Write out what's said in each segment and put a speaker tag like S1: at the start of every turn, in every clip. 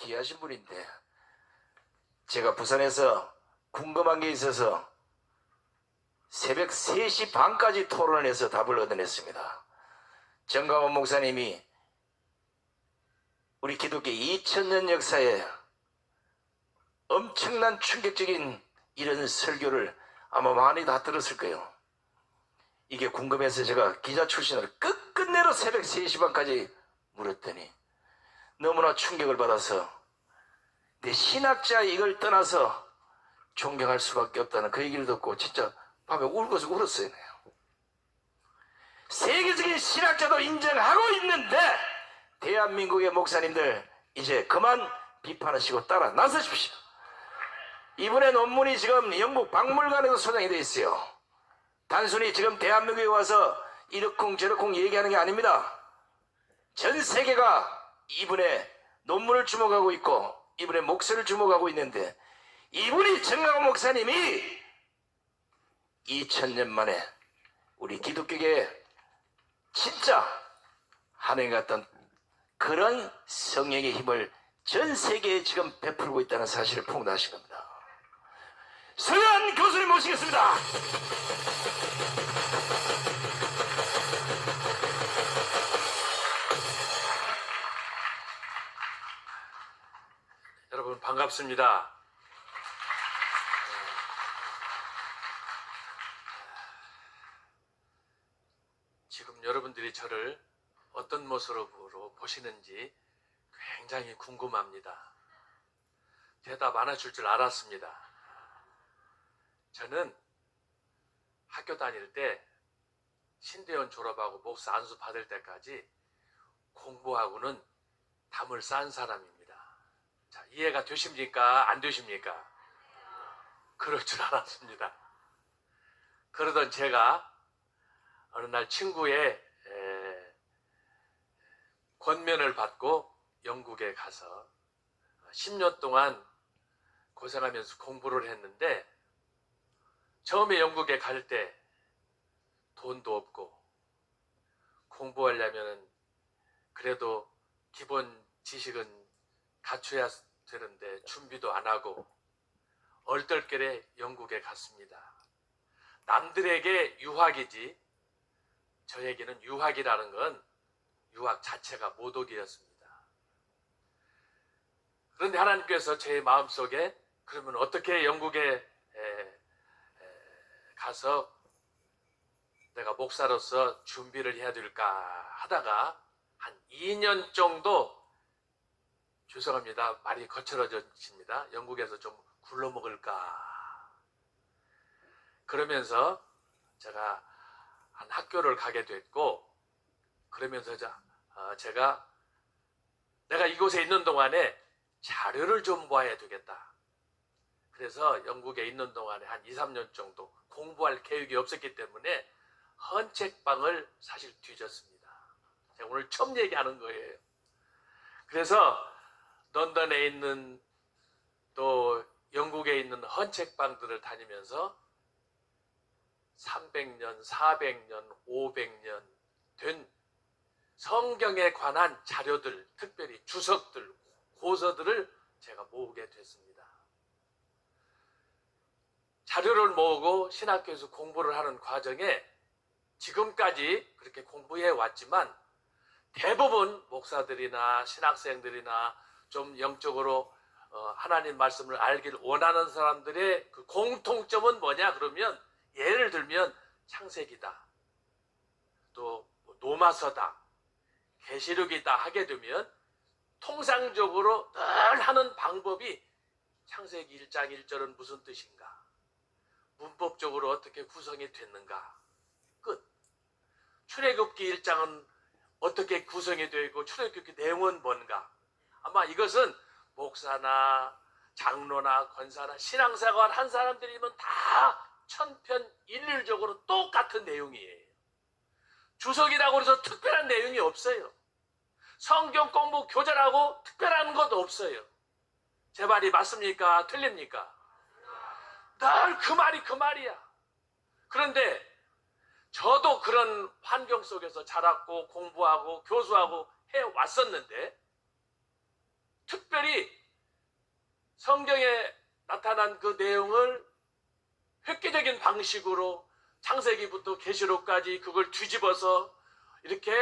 S1: 귀하신 분인데 제가 부산에서 궁금한 게 있어서 새벽 3시 반까지 토론을 해서 답을 얻어냈습니다. 정강원 목사님이 우리 기독교 2000년 역사에 엄청난 충격적인 이런 설교를 아마 많이 다 들었을 거예요. 이게 궁금해서 제가 기자 출신으로 끝끝내로 새벽 3시 반까지 물었더니 너무나 충격을 받아서 내 신학자 이걸 떠나서 존경할 수밖에 없다는 그 얘기를 듣고 진짜 밤에 울고서 울었어요. 세계적인 신학자도 인정하고 있는데 대한민국의 목사님들 이제 그만 비판하시고 따라 나서십시오. 이분의 논문이 지금 영국 박물관에도 소장이 되어 있어요. 단순히 지금 대한민국에 와서 이러쿵 저러쿵 얘기하는 게 아닙니다. 전 세계가 이분의 논문을 주목하고 있고 이분의 목소리를 주목하고 있는데 이분이 정강원 목사님이 2000년 만에 우리 기독교계에 진짜 하늘 같던 그런 성령의 힘을 전 세계에 지금 베풀고 있다는 사실을 폭로하신 겁니다. 서현 교수님 모시겠습니다.
S2: 여러분 반갑습니다. 지금 여러분들이 저를 어떤 모습으로 보시는지 굉장히 궁금합니다. 대답 안 해줄 줄 알았습니다. 저는 학교 다닐 때 신대원 졸업하고 목사 안수 받을 때까지 공부하고는 담을 싼 사람입니다. 자, 이해가 되십니까? 안 되십니까? 그럴 줄 알았습니다. 그러던 제가 어느 날 친구의 권면을 받고 영국에 가서 10년 동안 고생하면서 공부를 했는데 처음에 영국에 갈 때 돈도 없고 공부하려면 그래도 기본 지식은 갖춰야 되는데 준비도 안 하고 얼떨결에 영국에 갔습니다. 남들에게 유학이지 저에게는 유학이라는 건 유학 자체가 모독이었습니다. 그런데 하나님께서 제 마음속에 그러면 어떻게 영국에 가서 내가 목사로서 준비를 해야 될까 하다가 한 2년 정도 죄송합니다. 말이 거칠어집니다. 영국에서 좀 굴러먹을까 그러면서 제가 한 학교를 가게 됐고 그러면서 제가 내가 이곳에 있는 동안에 자료를 좀 모아야 되겠다. 그래서 영국에 있는 동안에 한 2, 3년 정도 공부할 계획이 없었기 때문에 헌책방을 사실 뒤졌습니다. 제가 오늘 처음 얘기하는 거예요. 그래서 런던에 있는 또 영국에 있는 헌책방들을 다니면서 300년, 400년, 500년 된 성경에 관한 자료들, 특별히 주석들, 고서들을 제가 모으게 됐습니다. 자료를 모으고 신학교에서 공부를 하는 과정에 지금까지 그렇게 공부해 왔지만 대부분 목사들이나 신학생들이나 좀 영적으로 하나님 말씀을 알기를 원하는 사람들의 그 공통점은 뭐냐 그러면 예를 들면 창세기다, 또 노마서다, 계시록이다 하게 되면 통상적으로 늘 하는 방법이 창세기 1장 1절은 무슨 뜻인가? 문법적으로 어떻게 구성이 됐는가? 끝. 출애굽기 1장은 어떻게 구성이 되어 있고 출애굽기 내용은 뭔가? 아마 이것은 목사나 장로나 권사나 신앙생활 한 사람들이면 다 천편일률적으로 똑같은 내용이에요. 주석이라고 해서 특별한 내용이 없어요. 성경 공부 교재라고 특별한 것도 없어요. 제 말이 맞습니까? 틀립니까? 늘 그 말이 그 말이야. 그런데 저도 그런 환경 속에서 자랐고 공부하고 교수하고 해왔었는데 특별히 성경에 나타난 그 내용을 획기적인 방식으로 창세기부터 계시록까지 그걸 뒤집어서 이렇게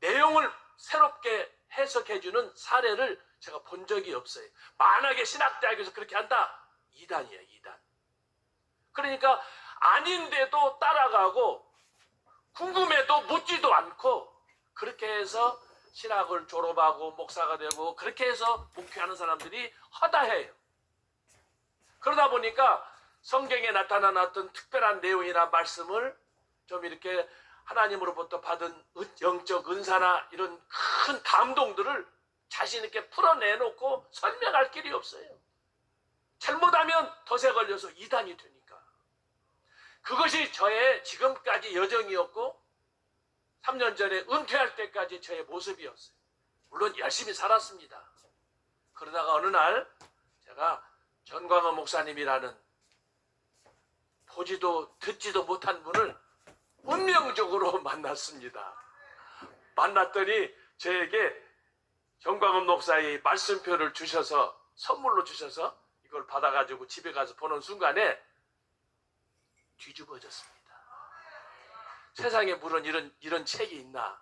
S2: 내용을 새롭게 해석해주는 사례를 제가 본 적이 없어요. 만약에 신학대학에서 그렇게 한다? 이단이에요, 이단. 그러니까 아닌데도 따라가고 궁금해도 묻지도 않고 그렇게 해서 신학을 졸업하고 목사가 되고 그렇게 해서 목회하는 사람들이 허다해요. 그러다 보니까 성경에 나타난 어떤 특별한 내용이나 말씀을 좀 이렇게 하나님으로부터 받은 영적 은사나 이런 큰 감동들을 자신 있게 풀어내놓고 설명할 길이 없어요. 잘못하면 덫에 걸려서 이단이 되니까. 그것이 저의 지금까지 여정이었고 3년 전에 은퇴할 때까지 저의 모습이었어요. 물론 열심히 살았습니다. 그러다가 어느 날 제가 전광헌 목사님이라는 보지도 듣지도 못한 분을 운명적으로 만났습니다. 만났더니 저에게 전광헌 목사의 말씀표를 주셔서 선물로 주셔서 이걸 받아가지고 집에 가서 보는 순간에 뒤집어졌습니다. 세상에 물론 이런 책이 있나?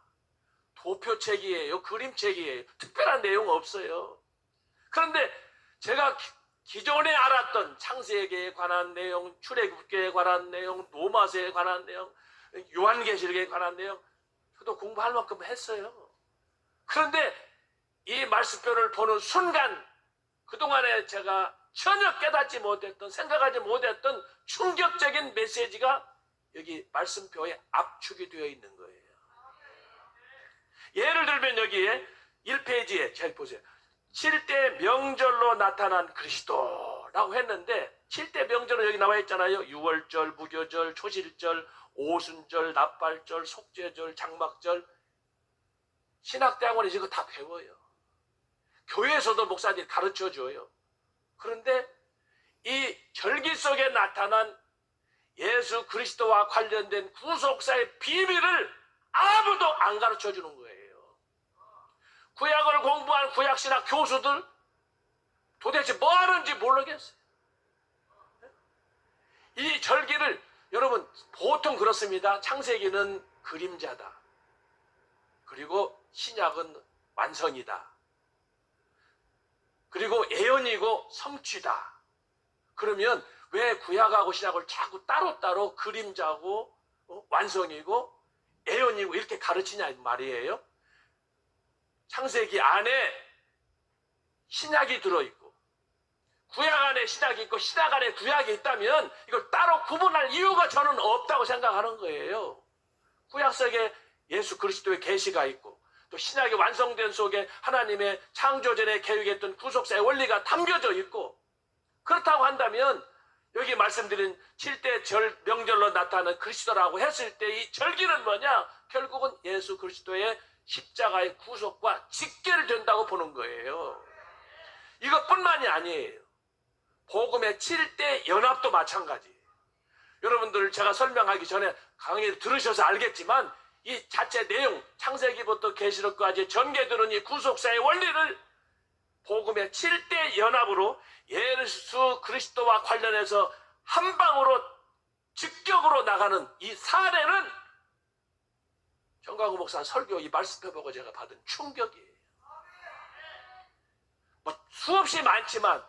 S2: 도표책이에요. 그림책이에요. 특별한 내용 없어요. 그런데 제가 기존에 알았던 창세기에 관한 내용, 출애굽기에 관한 내용, 로마서에 관한 내용, 요한계시록에 관한 내용 저도 공부할 만큼 했어요. 그런데 이 말씀표를 보는 순간 그동안에 제가 전혀 깨닫지 못했던, 생각하지 못했던 충격적인 메시지가 여기 말씀표에 압축이 되어 있는 거예요. 예를 들면 여기에 1페이지에 잘 보세요. 7대 명절로 나타난 그리스도라고 했는데 7대 명절은 여기 나와 있잖아요. 유월절, 무교절, 초실절, 오순절, 납발절, 속죄절, 장막절. 신학대학원에서 이거 다 배워요. 교회에서도 목사들이 가르쳐줘요. 그런데 이 절기 속에 나타난 예수 그리스도와 관련된 구속사의 비밀을 아무도 안 가르쳐주는 거예요. 구약을 공부한 구약신학 교수들 도대체 뭐 하는지 모르겠어요. 이 절기를 여러분 보통 그렇습니다. 창세기는 그림자다. 그리고 신약은 완성이다. 그리고 예언이고 성취다. 그러면 왜 구약하고 신약을 자꾸 따로따로 그림자고 완성이고 예언이고 이렇게 가르치냐 말이에요. 창세기 안에 신약이 들어있고 구약 안에 신약이 있고 신약 안에 구약이 있다면 이걸 따로 구분할 이유가 저는 없다고 생각하는 거예요. 구약 속에 예수 그리스도의 계시가 있고 또 신약의 완성된 속에 하나님의 창조전에 계획했던 구속사의 원리가 담겨져 있고 그렇다고 한다면 여기 말씀드린 7대 명절로 나타나는 그리스도라고 했을 때 이 절기는 뭐냐? 결국은 예수 그리스도의 십자가의 구속과 직결된다고 보는 거예요. 이것뿐만이 아니에요. 복음의 7대 연합도 마찬가지예요. 여러분들 제가 설명하기 전에 강의를 들으셔서 알겠지만 이 자체 내용 창세기부터 계시록까지 전개되는 이 구속사의 원리를 복음의 7대 연합으로 예수 그리스도와 관련해서 한 방으로 직격으로 나가는 이 사례는 정광훈 목사 설교 이 말씀표 보고 제가 받은 충격이에요. 뭐 수없이 많지만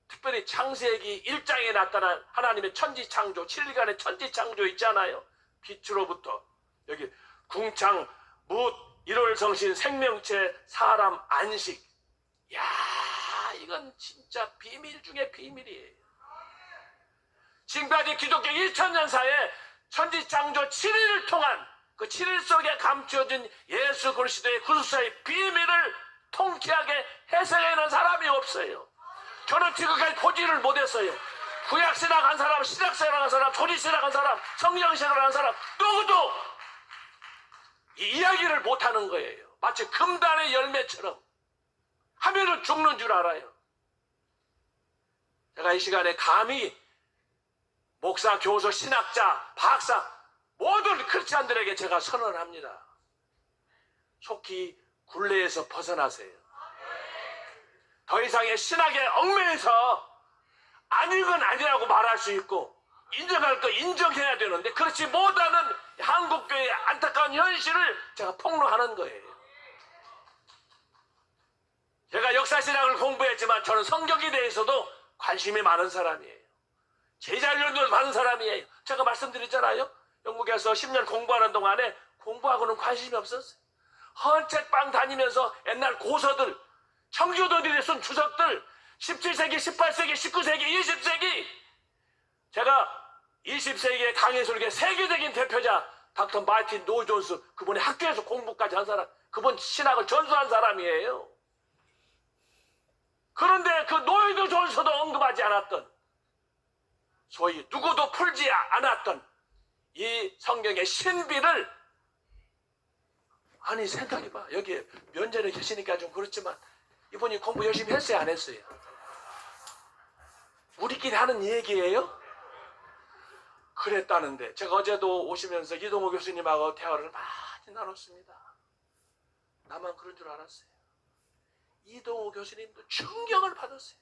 S2: 특별히 창세기 1장에 나타난 하나님의 천지창조 7일간의 천지창조 있잖아요. 빛으로부터 여기 궁창, 뭇, 일월성신, 생명체, 사람, 안식. 야, 이건 진짜 비밀 중에 비밀이에요. 지금까지 기독교 2000년사에 천지창조 7일을 통한 그 7일 속에 감춰진 예수 그리스도의 구속사의 비밀을 통쾌하게 해석해내는 사람이 없어요. 저는 지금까지 보지를 못했어요. 구약신학 한 사람, 신약신학 한 사람, 초지신학 한 사람, 성령신학 한 사람 누구도 이 이야기를 못하는 거예요. 마치 금단의 열매처럼 하면은 죽는 줄 알아요. 제가 이 시간에 감히 목사, 교수, 신학자, 박사 모든 크리스찬들에게 제가 선언합니다. 속히 굴레에서 벗어나세요. 더 이상의 신학에 얽매여서 아닌 건 아니라고 말할 수 있고 인정할 거 인정해야 되는데 그렇지 못하는 한국교회의 안타까운 현실을 제가 폭로하는 거예요. 제가 역사신학을 공부했지만 저는 성경에 대해서도 관심이 많은 사람이에요. 제자훈련도 많은 사람이에요. 제가 말씀드렸잖아요. 영국에서 10년 공부하는 동안에 공부하고는 관심이 없었어요. 헌책방 다니면서 옛날 고서들, 청교도들이 쓴 주석들, 17세기, 18세기, 19세기, 20세기, 제가 20세기의 강해설계 세계적인 대표자 닥터 마틴 노 존스, 그분이 학교에서 공부까지 한 사람, 그분 신학을 전수한 사람이에요. 그런데 그 노이드 존스도 언급하지 않았던, 소위 누구도 풀지 않았던 이 성경의 신비를, 아니 생각해봐. 여기 면전에 계시니까 좀 그렇지만 이분이 공부 열심히 했어요, 안 했어요? 우리끼리 하는 얘기예요? 그랬다는데 제가 어제도 오시면서 이동호 교수님하고 대화를 많이 나눴습니다. 나만 그런 줄 알았어요. 이동호 교수님도 충격을 받았어요.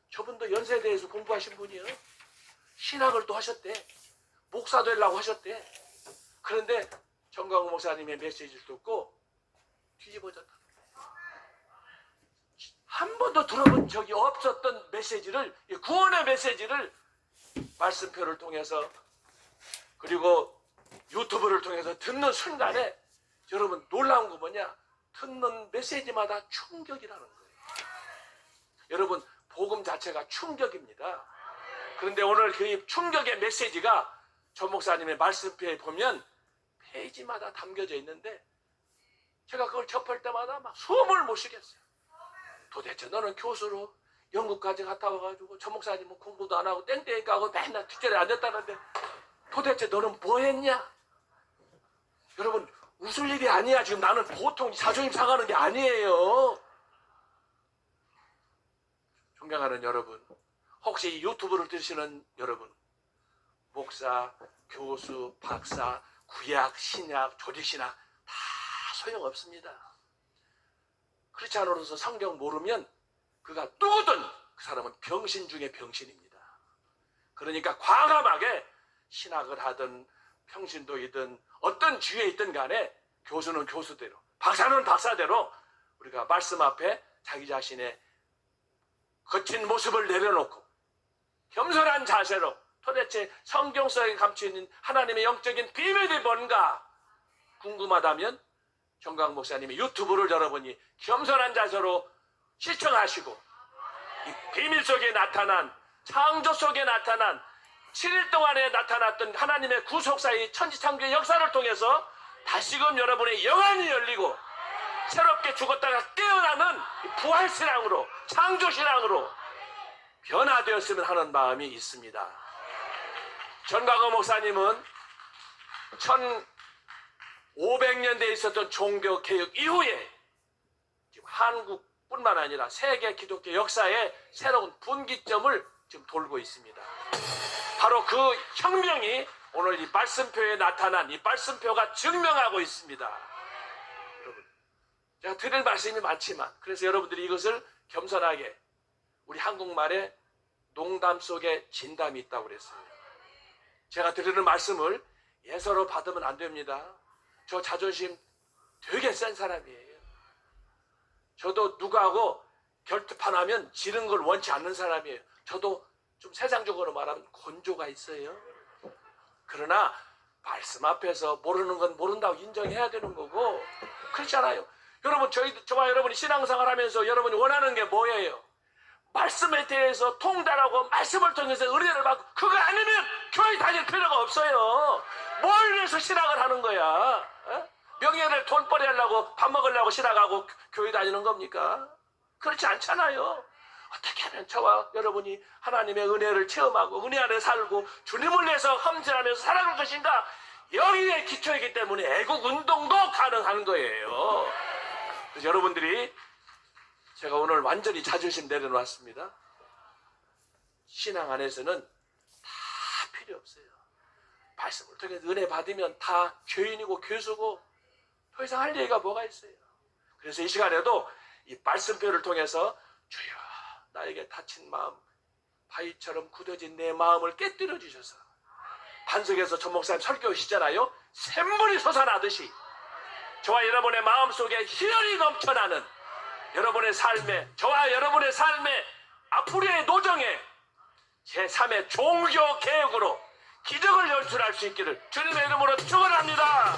S2: 저분도 연세대에서 공부하신 분이에요. 신학을 또 하셨대. 목사 되려고 하셨대. 그런데 정광훈 목사님의 메시지를 듣고 뒤집어졌다. 한 번도 들어본 적이 없었던 메시지를, 구원의 메시지를 말씀표를 통해서 그리고 유튜브를 통해서 듣는 순간에 여러분 놀라운 거 뭐냐? 듣는 메시지마다 충격이라는 거예요. 여러분 복음 자체가 충격입니다. 그런데 오늘 그 충격의 메시지가 전 목사님의 말씀표에 보면 페이지마다 담겨져 있는데 제가 그걸 접할 때마다 막 숨을 못 쉬겠어요. 도대체 너는 교수로 영국까지 갔다 와가지고 전 목사님은 공부도 안 하고 땡땡이 까고 맨날 뒷자리에 앉았다는데 도대체 너는 뭐 했냐? 여러분 웃을 일이 아니야. 지금 나는 보통 자존심 상하는 게 아니에요. 존경하는 여러분, 혹시 유튜브를 들으시는 여러분, 목사, 교수, 박사, 구약, 신약, 조직신학 다 소용없습니다. 크리스찬으로서 성경 모르면 그가 누구든 그 사람은 병신 중에 병신입니다. 그러니까 과감하게 신학을 하든 평신도이든 어떤 주에 있든 간에 교수는 교수대로, 박사는 박사대로 우리가 말씀 앞에 자기 자신의 거친 모습을 내려놓고 겸손한 자세로 도대체 성경 속에 감춰있는 하나님의 영적인 비밀이 뭔가 궁금하다면 정광 목사님이 유튜브를 열어보니 겸손한 자세로 시청하시고 이 비밀 속에 나타난, 창조 속에 나타난 7일 동안에 나타났던 하나님의 구속사의 천지창조의 역사를 통해서 다시금 여러분의 영안이 열리고 새롭게 죽었다가 깨어나는 부활신앙으로, 창조신앙으로 변화되었으면 하는 마음이 있습니다. 전광호 목사님은 1500년대에 있었던 종교개혁 이후에 지금 한국뿐만 아니라 세계 기독교 역사의 새로운 분기점을 지금 돌고 있습니다. 바로 그 혁명이 오늘 이 말씀표에 나타난 이 말씀표가 증명하고 있습니다. 여러분, 제가 드릴 말씀이 많지만 그래서 여러분들이 이것을 겸손하게, 우리 한국말에 농담 속에 진담이 있다고 그랬어요. 제가 드리는 말씀을 예서로 받으면 안 됩니다. 저 자존심 되게 센 사람이에요. 저도 누구하고 결투판하면 지는 걸 원치 않는 사람이에요. 저도 좀 세상적으로 말하면 곤조가 있어요. 그러나 말씀 앞에서 모르는 건 모른다고 인정해야 되는 거고, 그렇잖아요. 여러분, 저와 여러분이 신앙생활 하면서 여러분이 원하는 게 뭐예요? 말씀에 대해서 통달하고 말씀을 통해서 은혜를 받고, 그거 아니면 교회 다닐 필요가 없어요. 뭘 위해서 신앙을 하는 거야? 명예를 돈벌이 하려고 밥 먹으려고 신앙하고 교회 다니는 겁니까? 그렇지 않잖아요. 어떻게 하면 저와 여러분이 하나님의 은혜를 체험하고 은혜 안에 살고 주님을 위해서 헌신하면서 살아갈 것인가? 여기에 기초이기 때문에 애국운동도 가능한 거예요. 그래서 여러분들이, 제가 오늘 완전히 자존심 내려놨습니다. 신앙 안에서는 다 필요 없어요. 말씀을 통해서 은혜 받으면 다 죄인이고 교수고 더 이상 할 얘기가 뭐가 있어요. 그래서 이 시간에도 이 말씀표를 통해서 주여, 나에게 다친 마음, 바위처럼 굳어진 내 마음을 깨뜨려 주셔서 반석에서 전 목사님 설교하시잖아요. 샘물이 솟아나듯이 저와 여러분의 마음속에 희열이 넘쳐나는 여러분의 삶에, 저와 여러분의 삶에, 앞으로의 노정에 제3의 종교 개혁으로 기적을 연출할 수 있기를 주님의 이름으로 축원합니다.